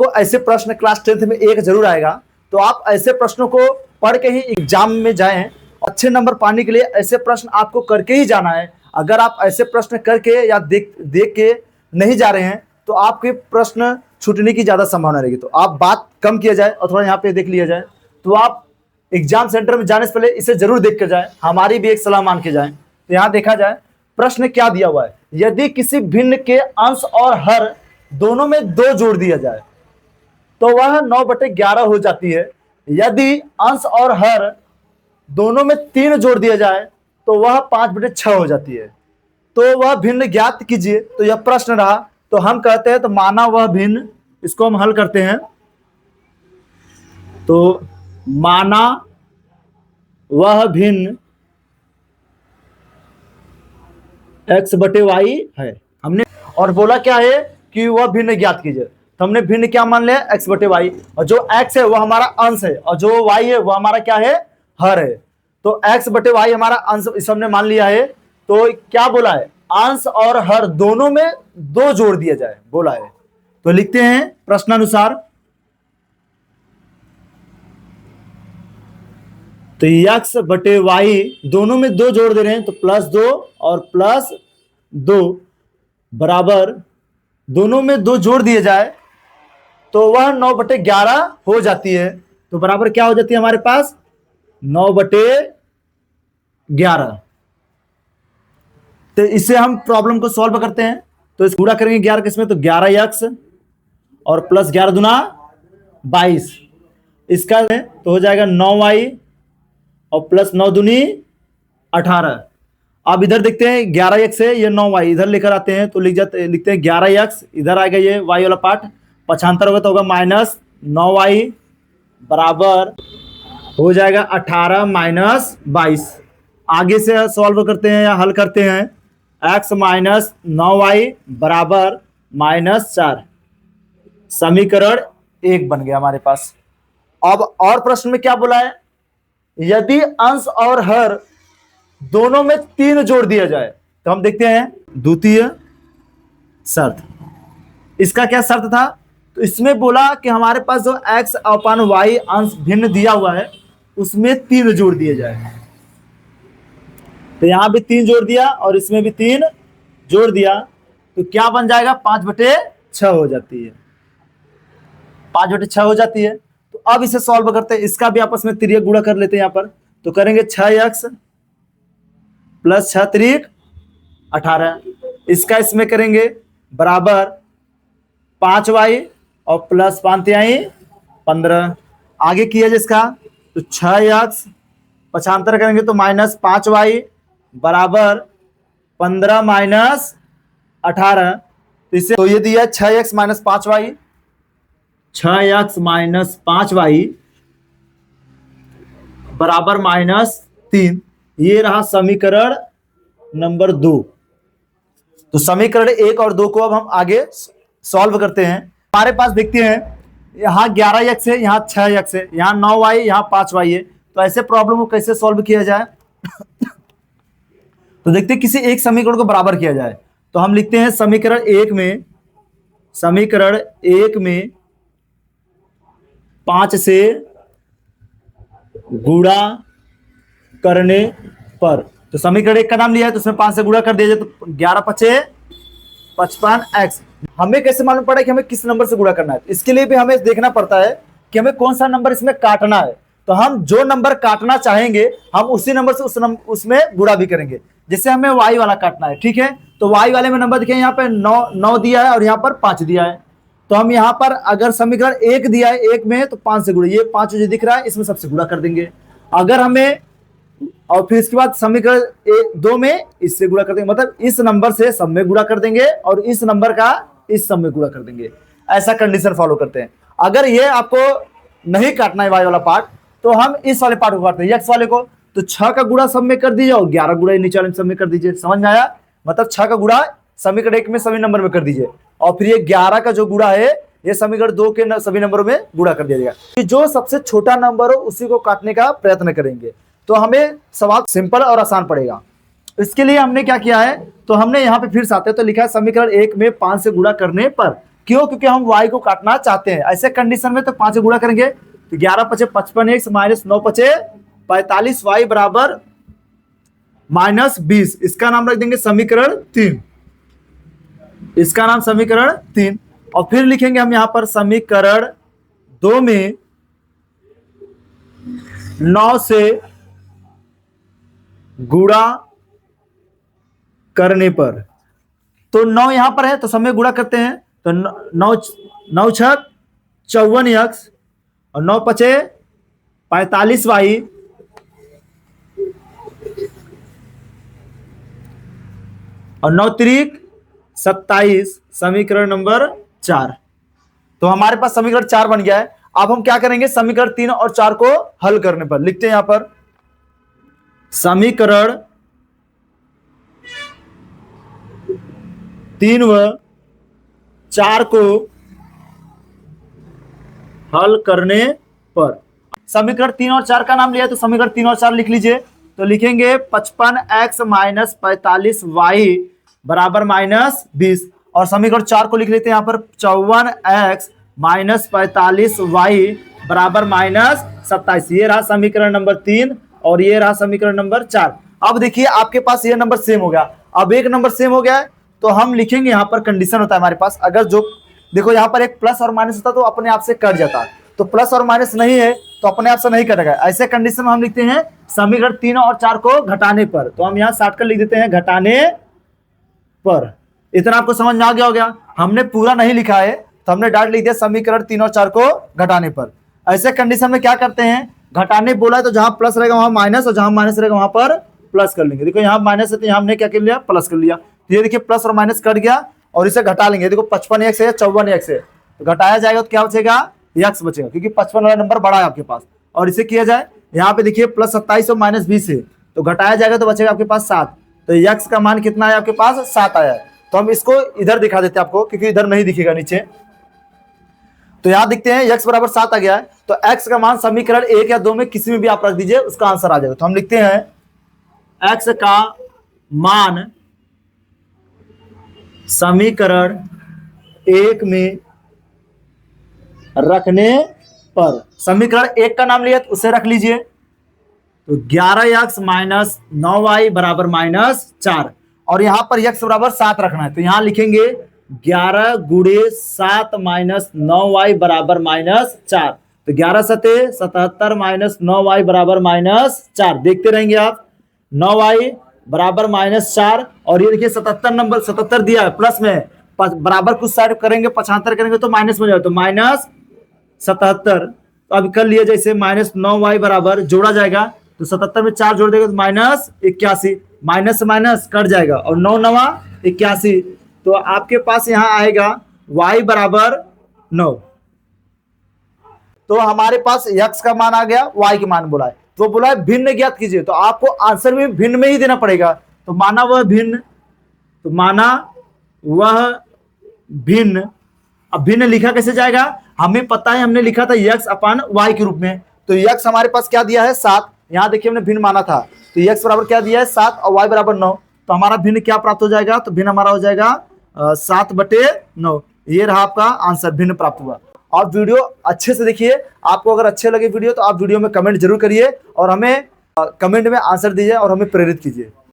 आपको ऐसे प्रश्न क्लास 10th में एक जरूर आएगा, तो आप ऐसे प्रश्नों को पढ़ के ही एग्जाम में जाएं। अच्छे नंबर पाने के लिए ऐसे प्रश्न आपको करके ही जाना है। अगर आप ऐसे प्रश्न करके या देख के नहीं जा रहे हैं तो आपके प्रश्न छूटने की ज़्यादा संभावना रहेगी। तो आप बात कम किया जाए और थोड़ा यहाँ पे देख लिया जाए, तो आप एग्जाम सेंटर में जाने से पहले इसे जरूर देख कर जाए, हमारी भी एक सलाह मान के जाए। तो यहाँ देखा जाए प्रश्न क्या दिया हुआ है, यदि किसी भिन्न के अंश और हर दोनों में 2 जोड़ दिया जाए तो वह 9/11 हो जाती है। यदि अंश और हर दोनों में 3 जोड़ दिया जाए तो वह 5/6 हो जाती है। तो वह भिन्न ज्ञात कीजिए। तो यह प्रश्न रहा। तो हम कहते हैं, तो माना वह भिन्न, इसको हम हल करते हैं। तो माना वह भिन्न x/y है हमने, और बोला क्या है कि वह भिन्न ज्ञात कीजिए। तो हमने भिन्न क्या मान लिया, x/y, और जो x है वह हमारा अंश है और जो y है वह हमारा क्या है, हर है। तो x/y हमारा अंश इस हमने मान लिया है। तो क्या बोला है, अंश और हर दोनों में 2 जोड़ दिया जाए बोला है। तो लिखते हैं प्रश्नानुसार, तो x/y दोनों में 2 जोड़ दे रहे हैं, तो +2 और +2 बराबर दोनों में 2 जोड़ दिए जाए तो वह 9/11 हो जाती है। तो बराबर क्या हो जाती है हमारे पास, 9/11। तो इससे हम प्रॉब्लम को सॉल्व करते हैं। तो इस पूरा करेंगे 11 किसमें, तो 11x और +11 दूना 22, इसका तो हो जाएगा 9y और +9 दूनी 18। अब इधर देखते हैं 11x है, ये 9y इधर लेकर आते हैं तो लिखते हैं 11x, इधर आएगा ये y वाला पार्ट, पक्षांतर होगा तो होगा -9y बराबर हो जाएगा 18 - 22। आगे से सॉल्व करते हैं या हल करते हैं, x - 9y बराबर -4, समीकरण 1 बन गया हमारे पास। अब और प्रश्न में क्या बोला है, यदि अंश और हर दोनों में 3 जोड़ दिया जाए, तो हम देखते हैं द्वितीय शर्त। इसका क्या शर्त था, तो इसमें बोला कि हमारे पास जो x/y अंश भिन्न दिया हुआ है उसमें 3 जोड़ दिए जाए। तो यहां भी 3 जोड़ दिया और इसमें भी 3 जोड़ दिया, तो क्या बन जाएगा, 5/6 हो जाती है, 5/6 हो जाती है। तो अब इसे सॉल्व करते हैं, इसका भी आपस में तिर्यक गुणा कर लेते हैं यहाँ पर। तो करेंगे 6x + 6 × 18, इसका इसमें करेंगे बराबर 5y और +5 × 15। आगे किया जिसका, तो 6x पक्षांतर करेंगे तो -5y बराबर 15 - 18। तो इसे तो ये दिया 6x - 5y, 6x - 5y बराबर -3। ये रहा समीकरण नंबर 2। तो समीकरण 1 और 2 को अब हम आगे सॉल्व करते हैं। हमारे पास देखते हैं यहाँ 11x है, यहाँ 6x है, यहाँ 9y, यहाँ 5y है। तो ऐसे प्रॉब्लम को कैसे सॉल्व किया जाए तो देखते हैं किसी एक समीकरण को बराबर किया जाए। तो हम लिखते हैं समीकरण 1 में 5 से गुणा करने पर, तो समीकरण 1 का नाम लिया है तो उसमें 5 से गुणा कर दिया जाए तो 11×5 = 55x। हमें कैसे मालूम पड़ा कि हमें किस नंबर से गुणा करना है, इसके लिए भी हमें देखना पड़ता है कि हमें कौन सा नंबर इसमें काटना है। तो हम जो नंबर काटना चाहेंगे हम उसी नंबर से उसमें गुणा भी करेंगे। जैसे हमें y वाला काटना है, ठीक है, तो y वाले में नंबर देखिए यहाँ पे 9 दिया है और यहाँ पर 5 दिया है। तो हम यहाँ पर अगर समीकरण 1 दिया है 1 में तो 5 से गुणा, ये 5 जो दिख रहा है इसमें सबसे गुणा कर देंगे। अगर हमें, और फिर इसके बाद समीकरण 2 में इससे गुणा कर देंगे, मतलब इस नंबर से सब में गुणा कर देंगे और इस नंबर का इस सब में गुणा कर देंगे। ऐसा कंडीशन फॉलो करते हैं। अगर ये आपको नहीं काटना है y वाला पार्ट तो हम इस वाले पार्ट को काटते हैं, x वाले को। तो 6 का गुणा सब में कर दीजिए और 11 गुणा नीचे वाले सब में कर दीजिए। समझ में आया, मतलब 6 का गुणा समीकरण 1 में सभी नंबर में कर दीजिए और फिर ये 11 का जो गुणा है ये समीकरण 2 के सभी नंबरों में गुणा कर दिया जाएगा। जो सबसे छोटा नंबर हो उसी को काटने का प्रयत्न करेंगे तो हमें सवाल सिंपल और आसान पड़ेगा। इसके लिए हमने क्या किया है, तो हमने यहाँ पे फिर से आते हैं तो लिखा है समीकरण 1 में 5 से गुणा करने पर क्यों? क्योंकि हम y को काटना चाहते हैं। ऐसे कंडीशन में तो 5 से गुणा करेंगे तो 11 पचे 55x माइनस 9 पचे 45 y बराबर -20। इसका नाम रख देंगे समीकरण 3। इसका नाम समीकरण 3। और फिर लिखेंगे हम यहां पर समीकरण 2 में 9 से गुणा करने पर, तो 9 यहां पर है तो समय गुणा करते हैं, तो 9 छक 54x और 9 पचे 45y और 9 त्रिक 27, समीकरण नंबर 4। तो हमारे पास समीकरण 4 बन गया है। अब हम क्या करेंगे, समीकरण 3 और 4 को हल करने पर लिखते हैं यहां पर समीकरण 3 व 4 को हल करने पर, समीकरण 3 और 4 का नाम लिया तो समीकरण 3 और 4 लिख लीजिए। तो लिखेंगे 55x माइनस 45y बराबर -20, और समीकरण 4 को लिख लेते हैं यहां पर 54x माइनस 45y बराबर -27। ये रहा समीकरण नंबर 3 और ये रहा समीकरण नंबर 4। अब देखिए आपके पास ये नंबर सेम हो गया। अब एक नंबर सेम हो गया है तो हम लिखेंगे यहां पर कंडीशन होता है हमारे पास, अगर जो देखो यहां पर एक प्लस और माइनस होता तो अपने आप से कट जाता, तो प्लस और माइनस नहीं है तो अपने आप से नहीं कटेगा। ऐसे कंडीशन में हम लिखते हैं समीकरण 3 और 4 को घटाने पर, तो हम यहां शॉर्टकट लिख देते हैं घटाने पर। इतना आपको समझ में आ गया हो गया। हमने पूरा नहीं लिखा है तो हमने डायरेक्ट लिख दिया समीकरण 3 और 4 को घटाने पर। ऐसे कंडीशन में क्या करते हैं, घटाने बोला है तो जहां प्लस रहेगा वहां माइनस और जहां माइनस रहेगा वहां पर प्लस कर लेंगे। देखो यहां माइनस है तो यहां हमने क्या कर लिया, प्लस कर लिया। तो ये देखिए प्लस और माइनस कट गया और इसे घटा लेंगे। देखो 55x है 54x है तो घटाया जाएगा तो क्या बचेगा, x बचेगा, क्योंकि 55 वाला नंबर बड़ा है आपके पास। और इसे किया जाए यहाँ पे देखिए प्लस 27 और -20 है तो घटाया जाएगा तो बचेगा आपके पास 7। तो x का मान कितना है आपके पास, 7 आया है। तो हम इसको इधर दिखा देते हैं आपको, क्योंकि इधर नहीं दिखेगा नीचे। तो यहां देखते हैं x बराबर 7 आ गया है, तो x का मान समीकरण 1 या 2 में किसी में भी आप रख दीजिए, उसका आंसर आ जाएगा। तो हम लिखते हैं x का मान समीकरण 1 में रखने पर, समीकरण 1 का नाम लिया तो उसे रख लीजिए। तो 11x माइनस 9y बराबर -4, और यहां पर x बराबर 7 रखना है तो यहां लिखेंगे 11 गुणे 7 माइनस 9y बराबर -4। तो 11 सते 77 माइनस 9y बराबर -4। देखते रहेंगे आप, 9y बराबर -4, और ये देखिए 77 नंबर 77 दिया है प्लस में, बराबर कुछ साइड करेंगे 75 करेंगे तो माइनस में जाए तो -77। तो अब कर लिया जैसे -9y बराबर जोड़ा जाएगा तो 77 में 4 जोड़ देगा तो -81, माइनस से माइनस कट जाएगा और 9 9 81। तो आपके पास यहां आएगा y बराबर 9। तो हमारे पास x का मान आ गया, y के मान बोला है तो बोला है भिन्न ज्ञात कीजिए, तो आपको आंसर भी भिन्न में ही देना पड़ेगा। तो माना वह भिन्न, तो माना वह भिन्न। अब भिन्न लिखा कैसे जाएगा, हमें पता है हमने लिखा था x अपान y के रूप में। तो x हमारे पास क्या दिया है 7, यहां देखिए हमने भिन्न माना था तो x बराबर क्या दिया है 7 और y बराबर 9। तो हमारा भिन्न क्या प्राप्त हो जाएगा, तो भिन्न हमारा हो जाएगा 7/9। ये रहा आपका आंसर, भिन्न प्राप्त हुआ। और वीडियो अच्छे से देखिए, आपको अगर अच्छे लगे वीडियो तो आप वीडियो में कमेंट जरूर करिए और हमें कमेंट में आंसर दीजिए और हमें प्रेरित कीजिए।